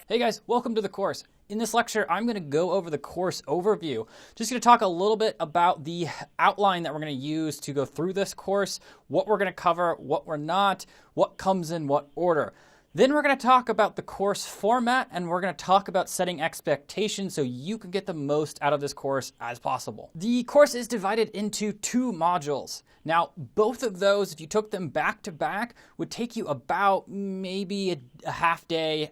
Hey guys, welcome to the course. In this lecture, I'm going to go over the course overview. Just going to talk a little bit about the outline that we're going to use to go through this course, what we're going to cover, what we're not, what comes in what order. Then we're going to talk about the course format, and we're going to talk about setting expectations so you can get the most out of this course as possible. The course is divided into 2 modules. Now, both of those, if you took them back to back, would take you about maybe a half day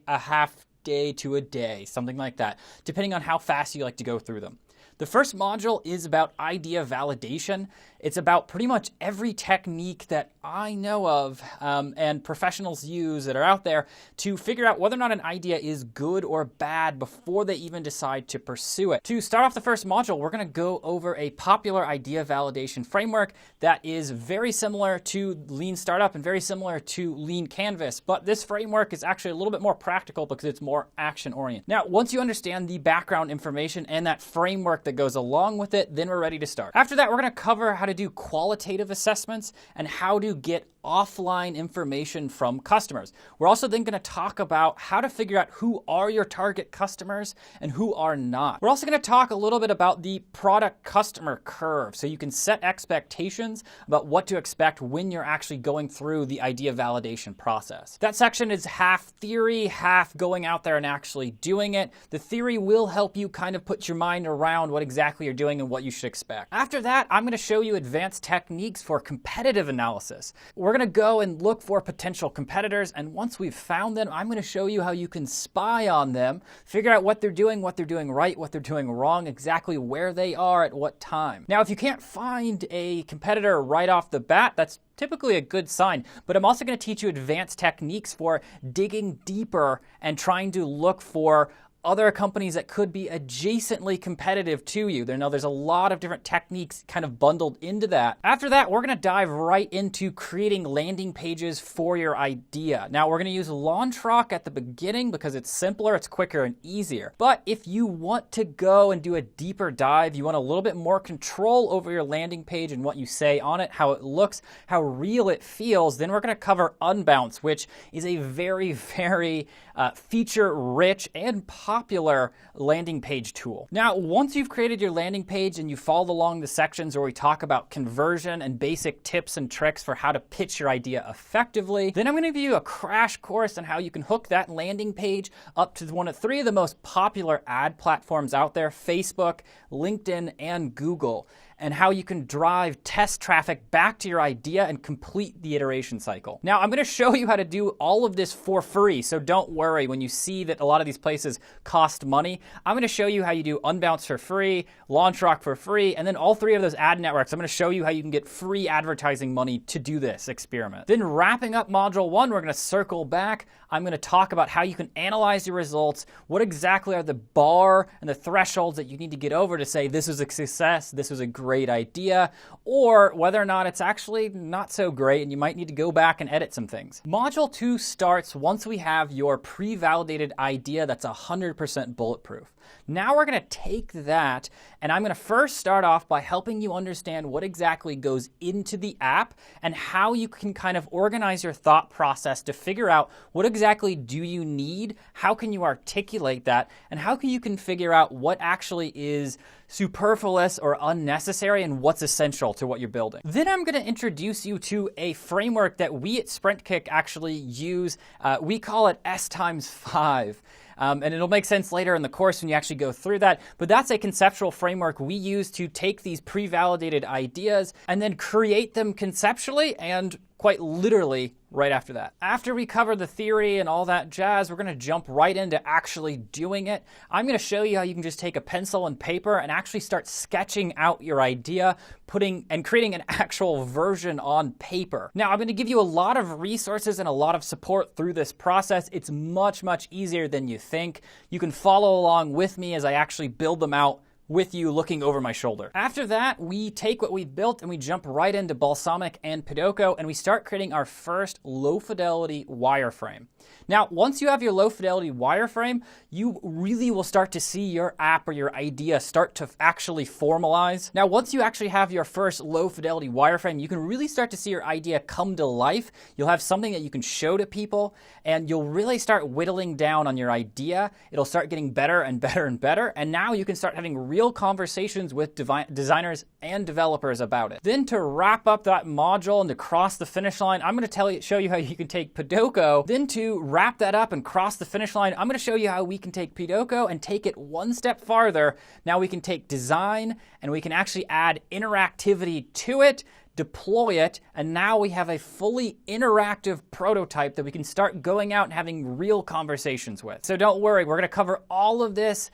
to a day, something like that, depending on how fast you like to go through them. The first module is about idea validation. It's about pretty much every technique that I know of and professionals use that are out there to figure out whether or not an idea is good or bad before they even decide to pursue it. To start off the first module, we're going to go over a popular idea validation framework that is very similar to Lean Startup and very similar to Lean Canvas, but this framework is actually a little bit more practical because it's more action-oriented. Now, once you understand the background information and that framework that goes along with it, then we're ready to start. After that, we're going to cover how to do qualitative assessments and how to get offline information from customers. We're also then going to talk about how to figure out who are your target customers and who are not. We're also going to talk a little bit about the product customer curve so you can set expectations about what to expect when you're actually going through the idea validation process. That section is half theory, half going out there and actually doing it. The theory will help you kind of put your mind around what exactly you're doing and what you should expect. After that, I'm going to show you advanced techniques for competitive analysis. We're going to go and look for potential competitors, and once we've found them, I'm going to show you how you can spy on them, figure out what they're doing right, what they're doing wrong, exactly where they are at what time. Now, if you can't find a competitor right off the bat, that's typically a good sign, but I'm also going to teach you advanced techniques for digging deeper and trying to look for other companies that could be adjacently competitive to you. There's a lot of different techniques kind of bundled into that. After that, we're going to dive right into creating landing pages for your idea. Now, we're going to use Launchrock at the beginning because it's simpler, it's quicker, and easier. But if you want to go and do a deeper dive, you want a little bit more control over your landing page and what you say on it, how it looks, how real it feels, then we're going to cover Unbounce, which is a very, very feature-rich and popular landing page tool. Now, once you've created your landing page and you followed along the sections where we talk about conversion and basic tips and tricks for how to pitch your idea effectively, then I'm going to give you a crash course on how you can hook that landing page up to 3 of the most popular ad platforms out there, Facebook, LinkedIn, and Google, and how you can drive test traffic back to your idea and complete the iteration cycle. Now, I'm going to show you how to do all of this for free, so don't worry when you see that a lot of these places cost money. I'm going to show you how you do Unbounce for free, Launchrock for free, and then all 3 of those ad networks, I'm going to show you how you can get free advertising money to do this experiment. Then wrapping up Module 1, we're going to circle back. I'm going to talk about how you can analyze your results, what exactly are the bar and the thresholds that you need to get over to say this was a success, this was a great idea, or whether or not it's actually not so great and you might need to go back and edit some things. Module 2 starts once we have your pre-validated idea that's 100% bulletproof. Now we're going to take that, and I'm going to first start off by helping you understand what exactly goes into the app and how you can kind of organize your thought process to figure out what exactly do you need, how can you articulate that, and how you can figure out what actually is superfluous or unnecessary and what's essential to what you're building. Then I'm going to introduce you to a framework that we at SprintKick actually use. We call it S times 5. And it'll make sense later in the course when you actually go through that. But that's a conceptual framework we use to take these pre-validated ideas and then create them conceptually and quite literally right after that. After we cover the theory and all that jazz, we're going to jump right into actually doing it. I'm going to show you how you can just take a pencil and paper and actually start sketching out your idea, creating an actual version on paper. Now, I'm going to give you a lot of resources and a lot of support through this process. It's much, much easier than you think. You can follow along with me as I actually build them out with you looking over my shoulder. After that, we take what we've built and we jump right into Balsamiq and Pidoko, and we start creating our first low fidelity wireframe. Now, once you have your low fidelity wireframe, you really will start to see your app or your idea start to actually formalize. Now, once you actually have your first low fidelity wireframe, you can really start to see your idea come to life. You'll have something that you can show to people, and you'll really start whittling down on your idea. It'll start getting better and better and better, and now you can start having real conversations with designers and developers about it. Then to wrap up that module and to cross the finish line, I'm going to show you how you can take Pidoko. Then to wrap that up and cross the finish line, I'm going to show you how we can take Pidoko and take it one step farther. Now we can take design and we can actually add interactivity to it, deploy it, and now we have a fully interactive prototype that we can start going out and having real conversations with. So don't worry, we're going to cover all of this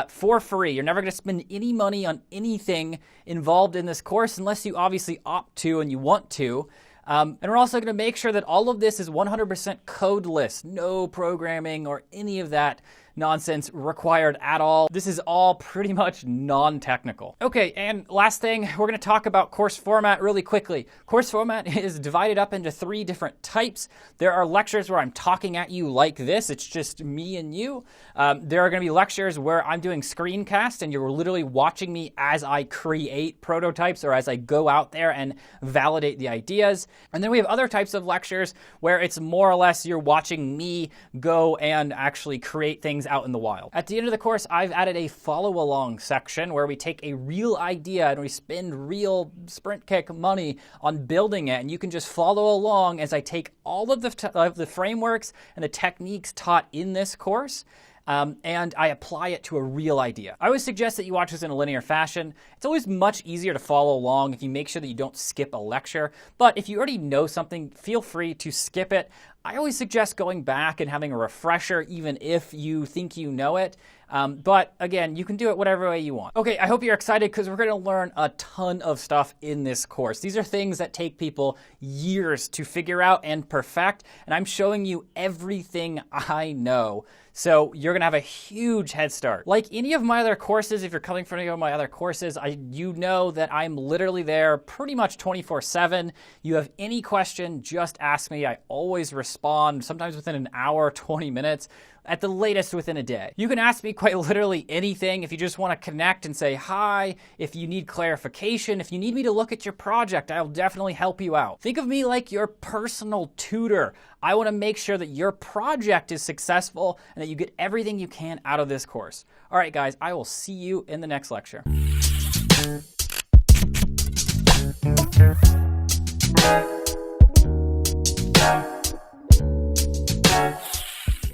for free. You're never going to spend any money on anything involved in this course unless you obviously opt to and you want to. And we're also going to make sure that all of this is 100% codeless, no programming or any of that nonsense required at all. This is all pretty much non-technical. Okay, and last thing, we're going to talk about course format really quickly. Course format is divided up into 3 different types. There are lectures where I'm talking at you like this. It's just me and you. There are going to be lectures where I'm doing screencast and you're literally watching me as I create prototypes or as I go out there and validate the ideas. And then we have other types of lectures where it's more or less you're watching me go and actually create things out in the wild. At the end of the course, I've added a follow-along section where we take a real idea and we spend real sprint kick money on building it, and you can just follow along as I take all of the frameworks and the techniques taught in this course, and I apply it to a real idea. I always suggest that you watch this in a linear fashion. It's always much easier to follow along if you make sure that you don't skip a lecture, but if you already know something, feel free to skip it. I always suggest going back and having a refresher even if you think you know it. But again, you can do it whatever way you want. Okay, I hope you're excited because we're going to learn a ton of stuff in this course. These are things that take people years to figure out and perfect, and I'm showing you everything I know. So you're going to have a huge head start. Like any of my other courses, if you're coming from any of my other courses, you know that I'm literally there pretty much 24/7. You have any question, just ask me. I always respond, sometimes within an hour, 20 minutes. At the latest within a day. You can ask me quite literally anything. If you just want to connect and say hi, if you need clarification, if you need me to look at your project, I'll definitely help you out. Think of me like your personal tutor. I want to make sure that your project is successful and that you get everything you can out of this course. All right, guys, I will see you in the next lecture.